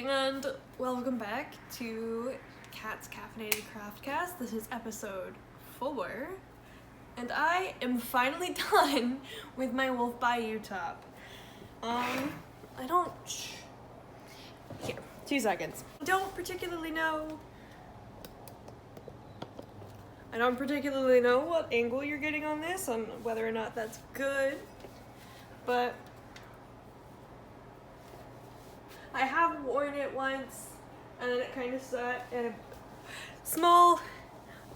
and welcome back to Kat's Caffeinated Craftcast. This is episode 4, and I am finally done with my Wolf Bayou top. I don't... Here, 2 seconds. I don't particularly know what angle you're getting on this, on whether or not that's good, but I have worn it once, and then it kind of sat in a small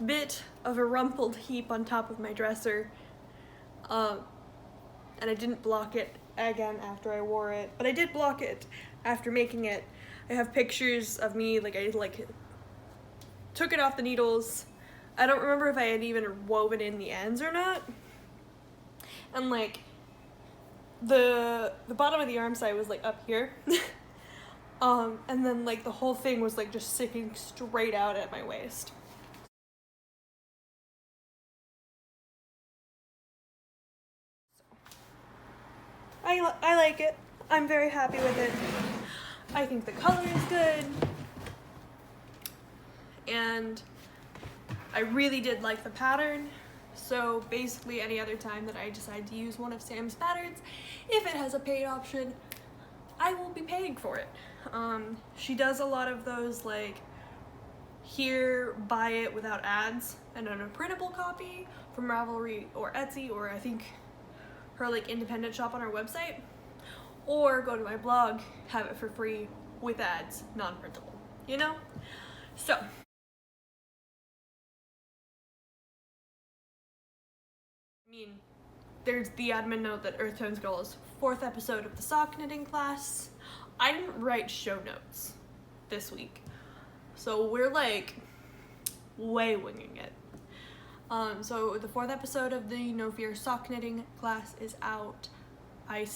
bit of a rumpled heap on top of my dresser, and I didn't block it again after I wore it, but I did block it after making it. I have pictures of me, I took it off the needles. I don't remember if I had even woven in the ends or not, and the bottom of the arm side was up here. And then the whole thing was just sticking straight out at my waist. I like it. I'm very happy with it. I think the color is good. And I really did like the pattern. So basically any other time that I decide to use one of Sam's patterns, if it has a paid option, I will be paying for it. She does a lot of those here, buy it without ads, and then a printable copy from Ravelry or Etsy, or I think her independent shop on her website, or go to my blog, have it for free with ads, non-printable, So I mean, there's the admin note that Earth Tones Girl's 4th episode of the sock knitting class. I didn't write show notes this week, so we're way winging it. So the 4th episode of the No Fear sock knitting class is out. I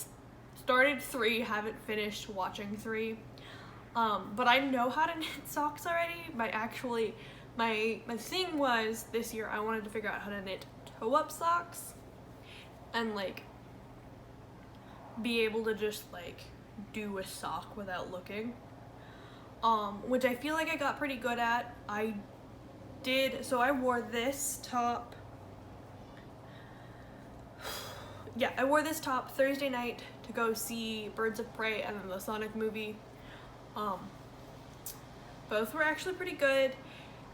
started 3, haven't finished watching 3, but I know how to knit socks already. My thing was this year I wanted to figure out how to knit toe-up socks and be able to just do a sock without looking, which I feel I got pretty good at. I wore this top I wore this top Thursday night to go see Birds of Prey and then the Sonic movie. Both were actually pretty good.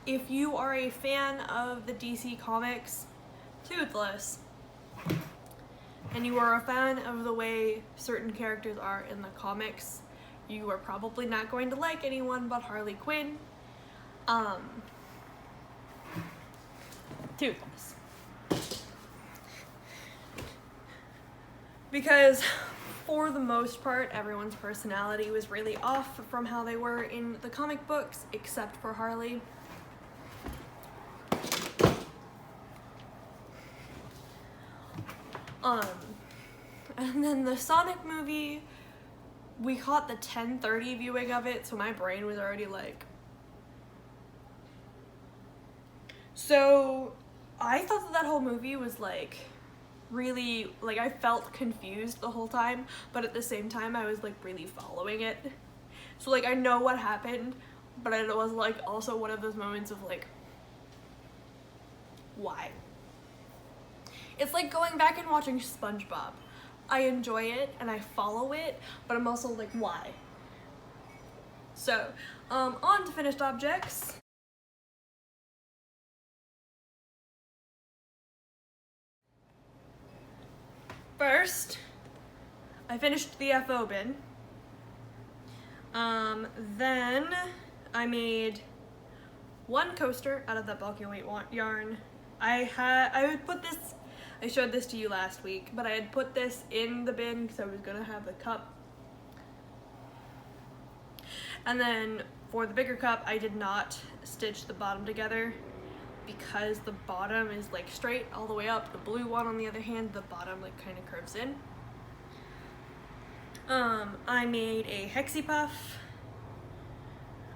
If you are a fan of the DC Comics Toothless, and you are a fan of the way certain characters are in the comics, you are probably not going to like anyone but Harley Quinn. Toothless. Because for the most part, everyone's personality was really off from how they were in the comic books, except for Harley. And then the Sonic movie, we caught the 10:30 viewing of it, so my brain was already So I thought that whole movie was really, I felt confused the whole time, but at the same time I was really following it. So I know what happened, but it was also one of those moments of why? It's going back and watching SpongeBob. I enjoy it and I follow it, but I'm also why? So, on to finished objects. First, I finished the FO bin. Then I made 1 coaster out of that bulky weight yarn. I showed this to you last week, but I had put this in the bin because I was gonna have the cup. And then for the bigger cup, I did not stitch the bottom together because the bottom is straight all the way up. The blue one, on the other hand, the bottom kind of curves in. I made a Hexie Puff.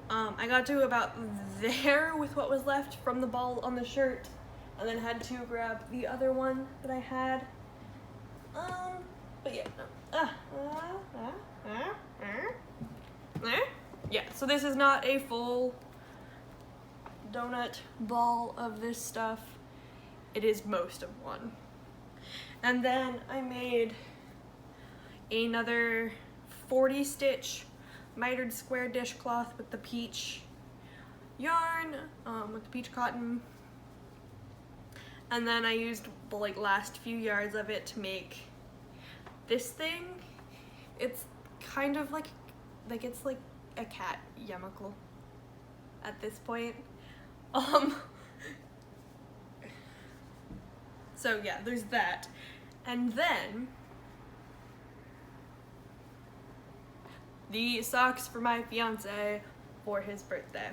I got to about there with what was left from the ball on the shirt, and then had to grab the other one that I had. But yeah, no. yeah, so this is not a full donut ball of this stuff. It is most of one. And then I made another 40 stitch mitered square dishcloth with the peach yarn, with the peach cotton. And then I used the like last few yards of it to make this thing. It's kind of like it's like a cat yarmulke at this point. So yeah, there's that. And then the socks for my fiance for his birthday.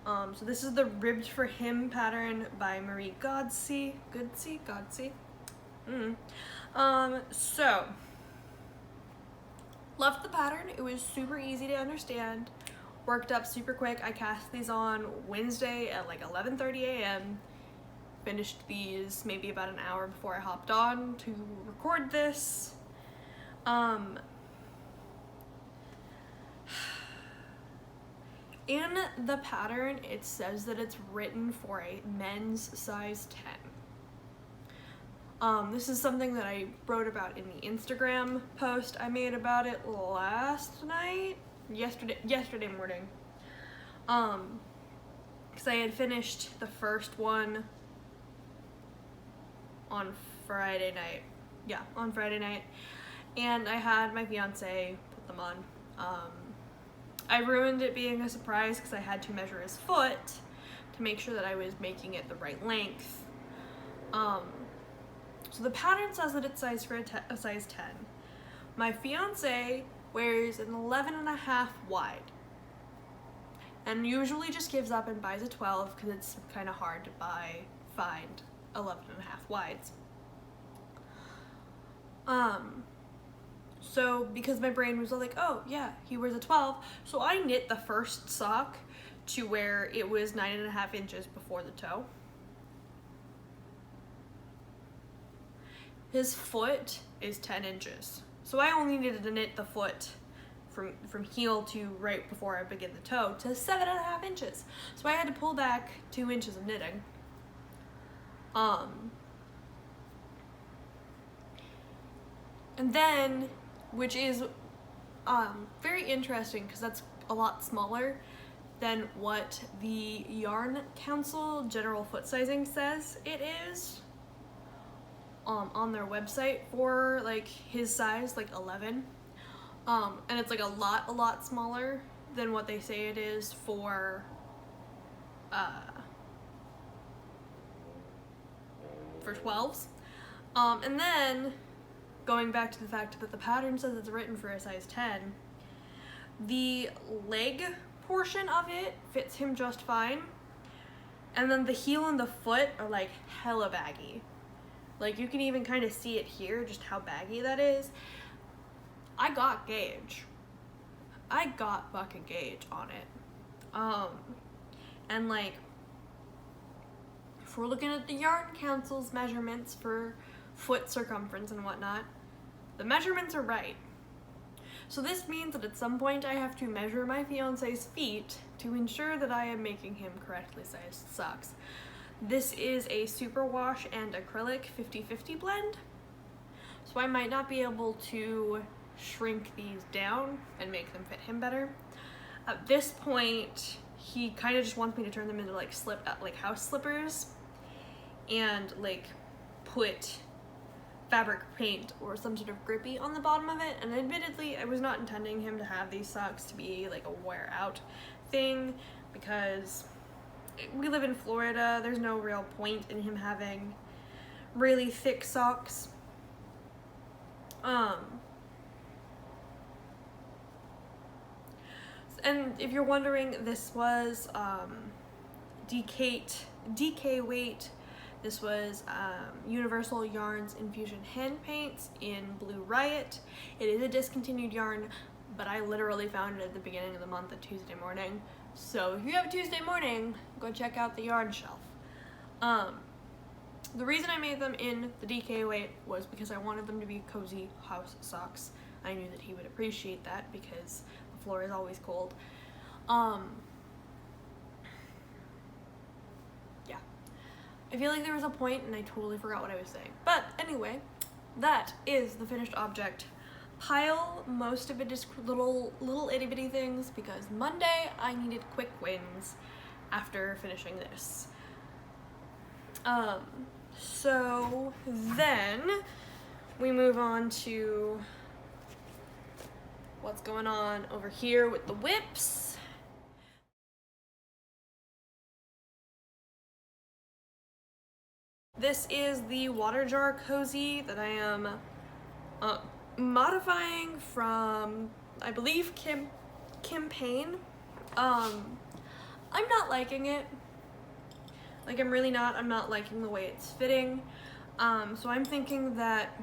So this is the Ribbed for Him pattern by Marie Godsey. Godsey. So loved the pattern. It was super easy to understand. Worked up super quick. I cast these on Wednesday at like 11:30 a.m. Finished these maybe about an hour before I hopped on to record this. In the pattern, it says that it's written for a men's size 10. This is something that I wrote about in the Instagram post I made about it yesterday morning. Because I had finished the first one on Friday night. Yeah, on Friday night. And I had my fiance put them on. I ruined it being a surprise because I had to measure his foot to make sure that I was making it the right length. So the pattern says that it's sized for a size 10. My fiance wears an 11.5 wide and usually just gives up and buys a 12 because it's kind of hard to find 11.5 wides. So because my brain was like, oh yeah, he wears a 12, so I knit the first sock to where it was 9.5 inches before the toe. His foot is 10 inches. So I only needed to knit the foot from heel to right before I begin the toe to 7.5 inches. So I had to pull back 2 inches of knitting. And then, which is very interesting because that's a lot smaller than what the Yarn Council general foot sizing says it is on their website for like his size, like 11. And it's like a lot smaller than what they say it is for 12s. And then going back to the fact that the pattern says it's written for a size 10, the leg portion of it fits him just fine, and then the heel and the foot are like hella baggy. Like you can even kind of see it here, just how baggy that is. I got gauge. I got fucking gauge on it. And like, if we're looking at the Yarn Council's measurements for foot circumference and whatnot, the measurements are right. So this means that at some point I have to measure my fiance's feet to ensure that I am making him correctly sized socks. This is a superwash and acrylic 50-50 blend, so I might not be able to shrink these down and make them fit him better. At this point, he kind of just wants me to turn them into like house slippers and like put fabric paint or some sort of grippy on the bottom of it. And admittedly, I was not intending him to have these socks to be like a wear out thing because we live in Florida. There's no real point in him having really thick socks. And if you're wondering, this was DK weight. This was Universal Yarns Infusion Hand Paints in Blue Riot. It is a discontinued yarn, but I literally found it at the beginning of the month on Tuesday morning. So if you have a Tuesday morning, go check out the yarn shelf. The reason I made them in the DK weight was because I wanted them to be cozy house socks. I knew that he would appreciate that because floor is always cold. Yeah. I feel like there was a point and I totally forgot what I was saying. But anyway, that is the finished object pile. Most of it is little itty bitty things because Monday I needed quick wins after finishing this. So then we move on to what's going on over here with the whips. This is the water jar cozy that I am modifying from, I believe, Kim Payne. I'm not liking it. Like, I'm really not. I'm not liking the way it's fitting. So I'm thinking that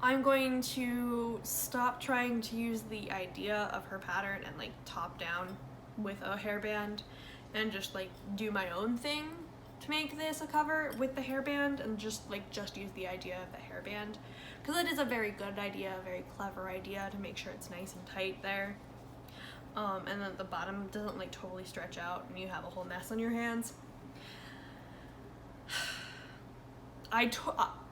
I'm going to stop trying to use the idea of her pattern and like top down with a hairband and just like do my own thing to make this a cover with the hairband and just use the idea of the hairband, because it is a very good idea, a very clever idea to make sure it's nice and tight there. And then the bottom doesn't like totally stretch out and you have a whole mess on your hands.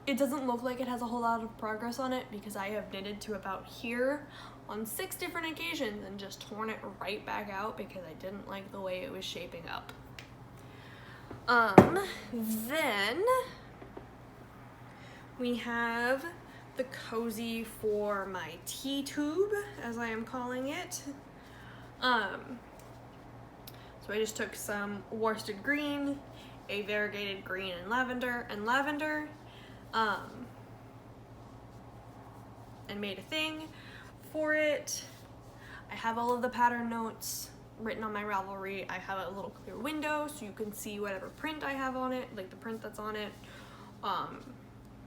It doesn't look like it has a whole lot of progress on it because I have knitted to about here on 6 different occasions and just torn it right back out because I didn't like the way it was shaping up. Then we have the cozy for my tea tube, as I am calling it. So I just took some worsted green, a variegated green and lavender, and made a thing for it. I have all of the pattern notes written on my Ravelry. I have a little clear window so you can see whatever print I have on it, like the print that's on it.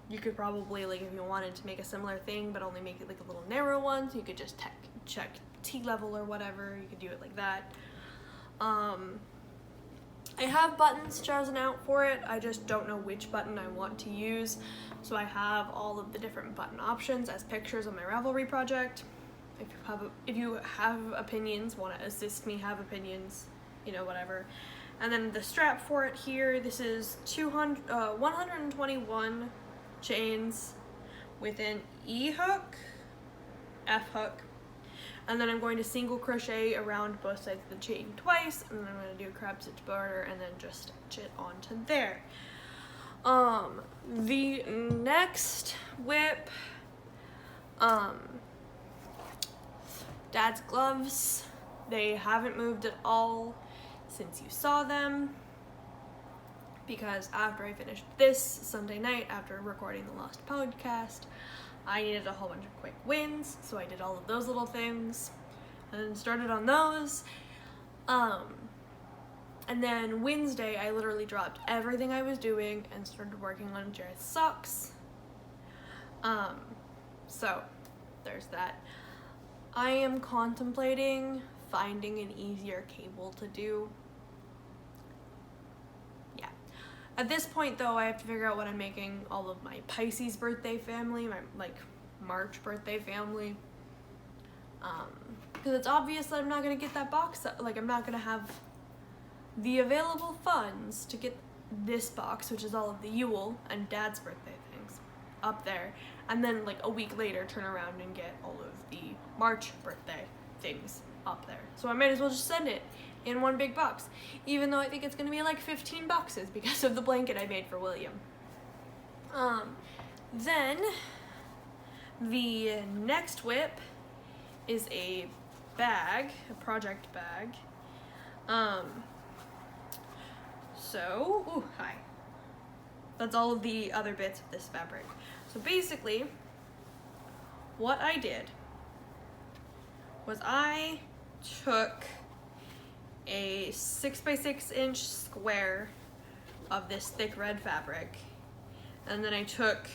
You could probably, like, if you wanted to make a similar thing but only make it like a little narrow one, so you could just check tea level or whatever, you could do it like that. I have buttons chosen out for it, I just don't know which button I want to use, so I have all of the different button options as pictures on my Ravelry project. If you have opinions, want to assist me have opinions, you know, whatever. And then the strap for it here, this is 121 chains with an E hook, F hook, and then I'm going to single crochet around both sides of the chain twice, and then I'm going to do a crab stitch border and then just stitch it onto there. The next whip, Dad's gloves. They haven't moved at all since you saw them, because after I finished this Sunday night after recording the Lost podcast, I needed a whole bunch of quick wins, so I did all of those little things and started on those. And then Wednesday I literally dropped everything I was doing and started working on Jared's socks. So there's that. I am contemplating finding an easier cable to do. Yeah. At this point though, I have to figure out what I'm making all of my Pisces birthday family, my like March birthday family. Because it's obvious that I'm not gonna get that box, like I'm not gonna have the available funds to get this box, which is all of the Yule and Dad's birthday things up there, and then like a week later turn around and get all of the March birthday things up there. So I might as well just send it in one big box, even though I think it's gonna be like 15 boxes because of the blanket I made for William. Then the next whip is a bag, a project bag. So, hi. That's all of the other bits of this fabric. So basically, what I did was I took a 6x6 inch square of this thick red fabric, and then I took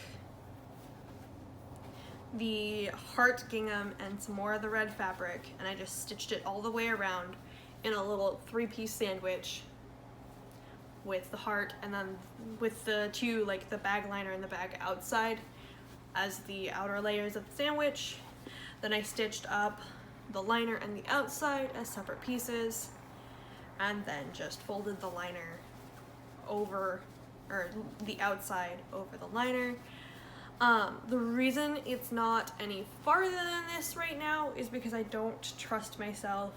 the heart gingham and some more of the red fabric, and I just stitched it all the way around in a little 3-piece sandwich with the heart, and then with the two, like the bag liner and the bag outside as the outer layers of the sandwich. Then I stitched up the liner and the outside as separate pieces, and then just folded the liner over, or the outside over the liner. The reason it's not any farther than this right now is because I don't trust myself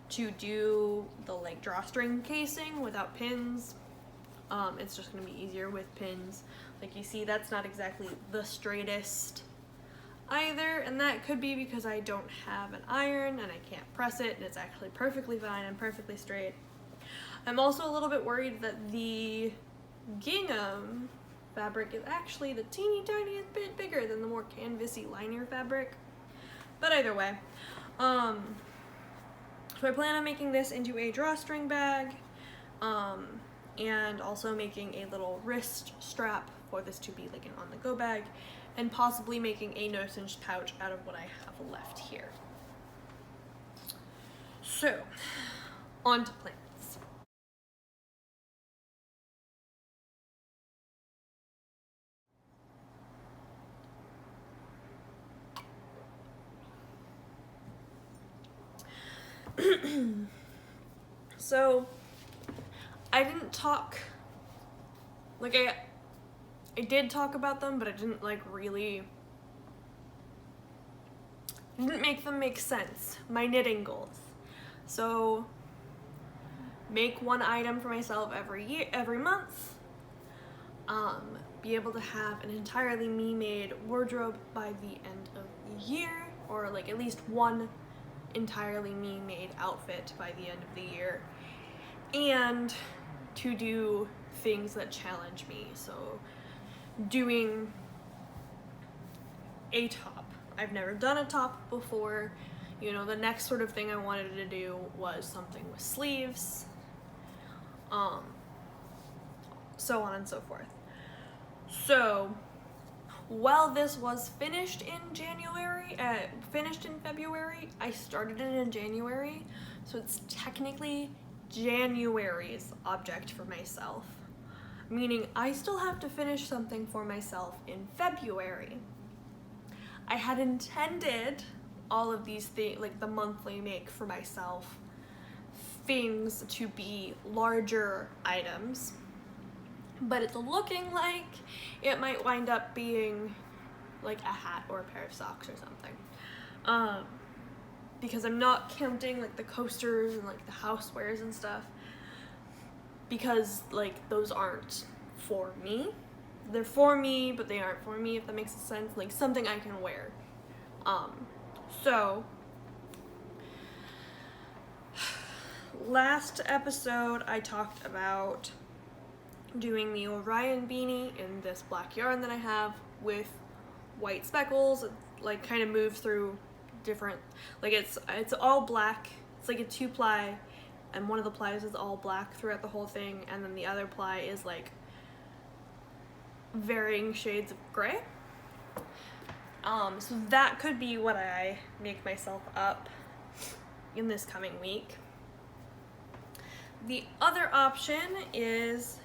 to do the like drawstring casing without pins. It's just gonna be easier with pins. Like you see, that's not exactly the straightest either, and that could be because I don't have an iron and I can't press it, and it's actually perfectly fine and perfectly straight. I'm also a little bit worried that the gingham fabric is actually the teeny tiniest bit bigger than the more canvasy liner fabric. But either way, so I plan on making this into a drawstring bag, and also making a little wrist strap for this to be like an on-the-go bag, and possibly making a no-cinch pouch out of what I have left here. So, on to plans. So, I didn't talk, like I did talk about them, but I didn't like really, didn't make them make sense. My knitting goals. So, make one item for myself every month. Be able to have an entirely me-made wardrobe by the end of the year, or like at least one entirely me-made outfit by the end of the year, and to do things that challenge me. So doing a top. I've never done a top before. You know, the next sort of thing I wanted to do was something with sleeves, so on and so forth. So while this was finished in February, I started it in January, so it's technically January's object for myself, meaning I still have to finish something for myself in February. I had intended all of these things, like the monthly make for myself, things to be larger items, but it's looking like it might wind up being like a hat or a pair of socks or something. Because I'm not counting like the coasters and like the housewares and stuff, because like those aren't for me. They're for me, but they aren't for me, if that makes sense. Like something I can wear. So last episode I talked about doing the Orion beanie in this black yarn that I have with white speckles. It like kind of moves through different, like it's all black. It's like a 2-ply, and one of the plies is all black throughout the whole thing, and then the other ply is like varying shades of gray. So that could be what I make myself up in this coming week. The other option is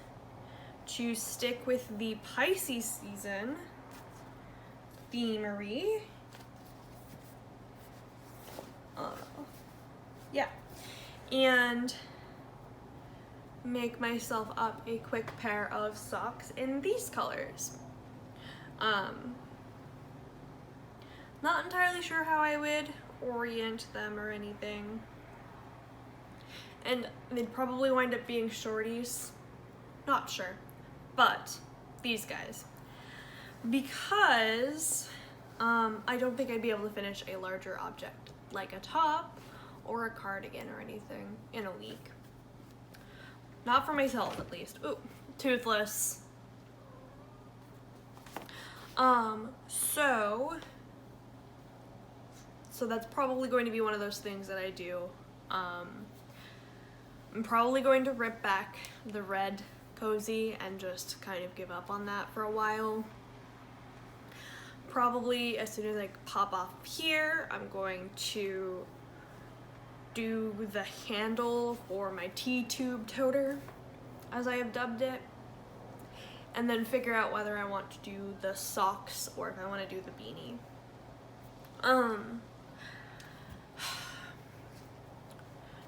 to stick with the Pisces season themery. Yeah, and make myself up a quick pair of socks in these colors. Not entirely sure how I would orient them or anything, and they'd probably wind up being shorties, not sure, but these guys, because I don't think I'd be able to finish a larger object like a top or a cardigan or anything in a week. Not for myself, at least. Ooh, toothless. So that's probably going to be one of those things that I do. I'm probably going to rip back the red cozy and just kind of give up on that for a while. Probably as soon as I pop off here, I'm going to do the handle for my T-tube toter, as I have dubbed it, and then figure out whether I want to do the socks or if I want to do the beanie. Um,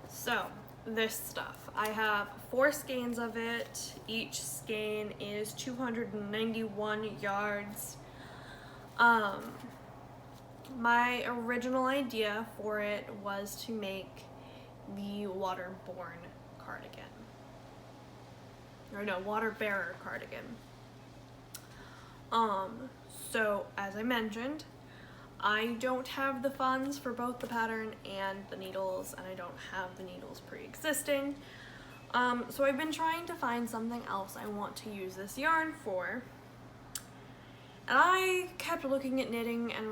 so this stuff, I have 4 skeins of it. Each skein is 291 yards. My original idea for it was to make the waterborne cardigan. Or no, water bearer cardigan. So as I mentioned, I don't have the funds for both the pattern and the needles, and I don't have the needles pre-existing. So I've been trying to find something else I want to use this yarn for. And I kept looking at knitting and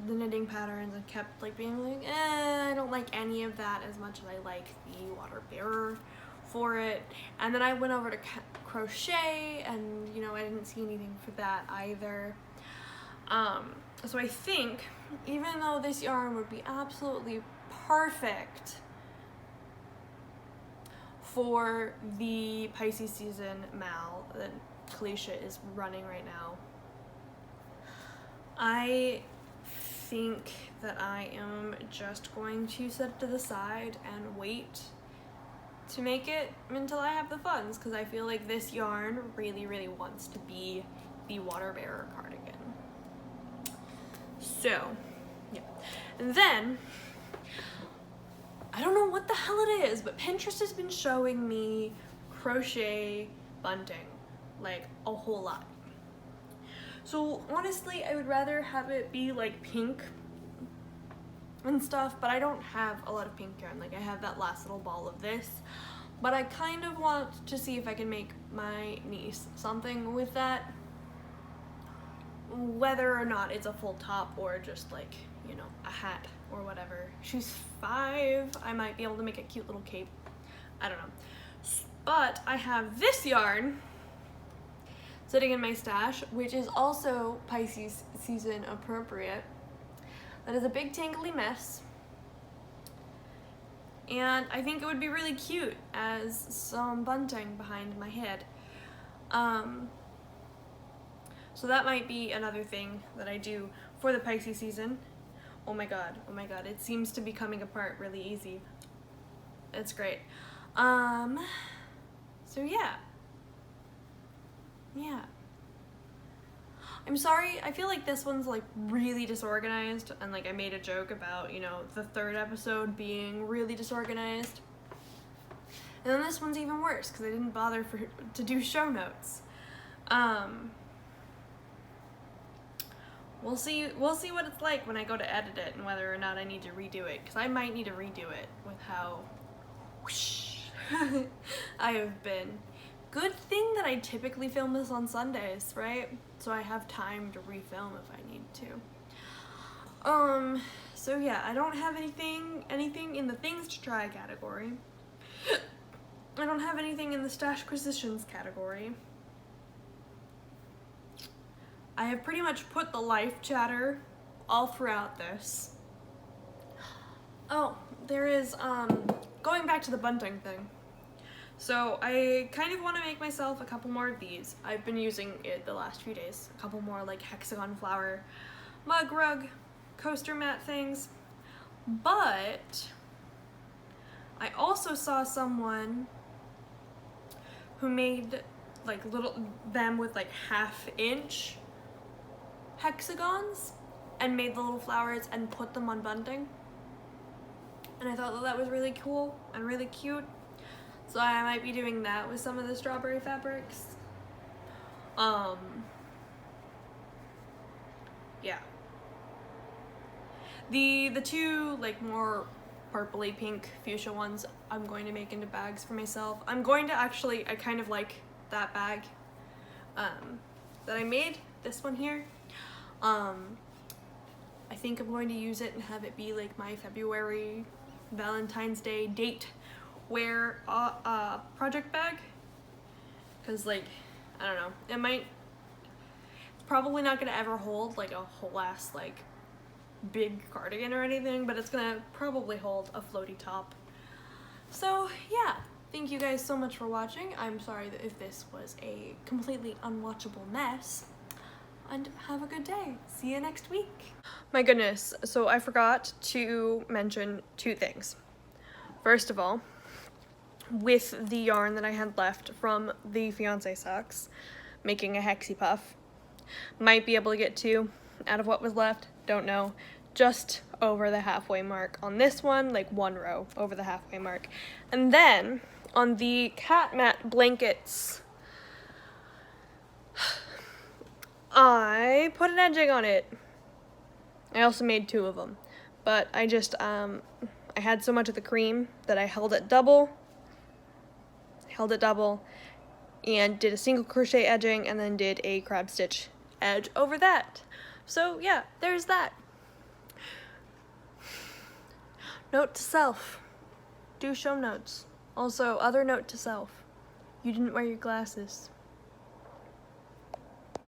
the knitting patterns and kept like being like, I don't like any of that as much as I like the water bearer for it. And then I went over to crochet, and you know, I didn't see anything for that either. So I think, even though this yarn would be absolutely perfect for the Pisces season mal that Kalisha is running right now, I think that I am just going to set it to the side and wait to make it until I have the funds, because I feel like this yarn really, really wants to be the water bearer cardigan. So, yeah. And then, I don't know what the hell it is, but Pinterest has been showing me crochet bunting, like a whole lot. So honestly, I would rather have it be like pink and stuff, but I don't have a lot of pink yarn. Like I have that last little ball of this, but I kind of want to see if I can make my niece something with that, whether or not it's a full top or just like, you know, a hat or whatever. She's 5. I might be able to make a cute little cape. I don't know. But I have this yarn sitting in my stash, which is also Pisces season appropriate. That is a big tangly mess. And I think it would be really cute as some bunting behind my head. So that might be another thing that I do for the Pisces season. Oh my god, it seems to be coming apart really easy. It's great. So yeah. Yeah. I'm sorry, I feel like this one's like really disorganized, and like I made a joke about, you know, the 3rd episode being really disorganized. And then this one's even worse because I didn't bother to do show notes. We'll see what it's like when I go to edit it and whether or not I need to redo it, because I might need to redo it with how whoosh I have been. Good thing that I typically film this on Sundays, right? So I have time to refilm if I need to. So yeah, I don't have anything in the things to try category. I don't have anything in the stashquisitions category. I have pretty much put the life chatter all throughout this. Oh, there is, going back to the bunting thing. So I kind of want to make myself a couple more of these. I've been using it the last few days. A couple more like hexagon flower mug rug coaster mat things. But I also saw someone who made like them with like 1/2 inch hexagons and made the little flowers and put them on bunting. And I thought that was really cool and really cute. So I might be doing that with some of the strawberry fabrics. Yeah. The 2 like more purpley pink fuchsia ones I'm going to make into bags for myself. I'm going to actually, I kind of like that bag that I made, this one here. I think I'm going to use it and have it be like my February Valentine's Day date wear project bag, because like I don't know, it's probably not gonna ever hold like a whole ass like big cardigan or anything, but it's gonna probably hold a floaty top. So yeah, thank you guys so much for watching. I'm sorry that if this was a completely unwatchable mess. and have a good day. See you next week. My goodness, so I forgot to mention 2 things. First of all, with the yarn that I had left from the Fiancé socks, making a Hexie Puff, might be able to get 2 out of what was left, don't know. Just over the halfway mark on this one, like 1 row over the halfway mark. And then on the cat mat blankets, I put an edging on it. I also made 2 of them, but I just, I had so much of the cream that I held it double, and did a single crochet edging, and then did a crab stitch edge over that. So yeah, there's that. Note to self, do show notes. Also, other note to self, you didn't wear your glasses.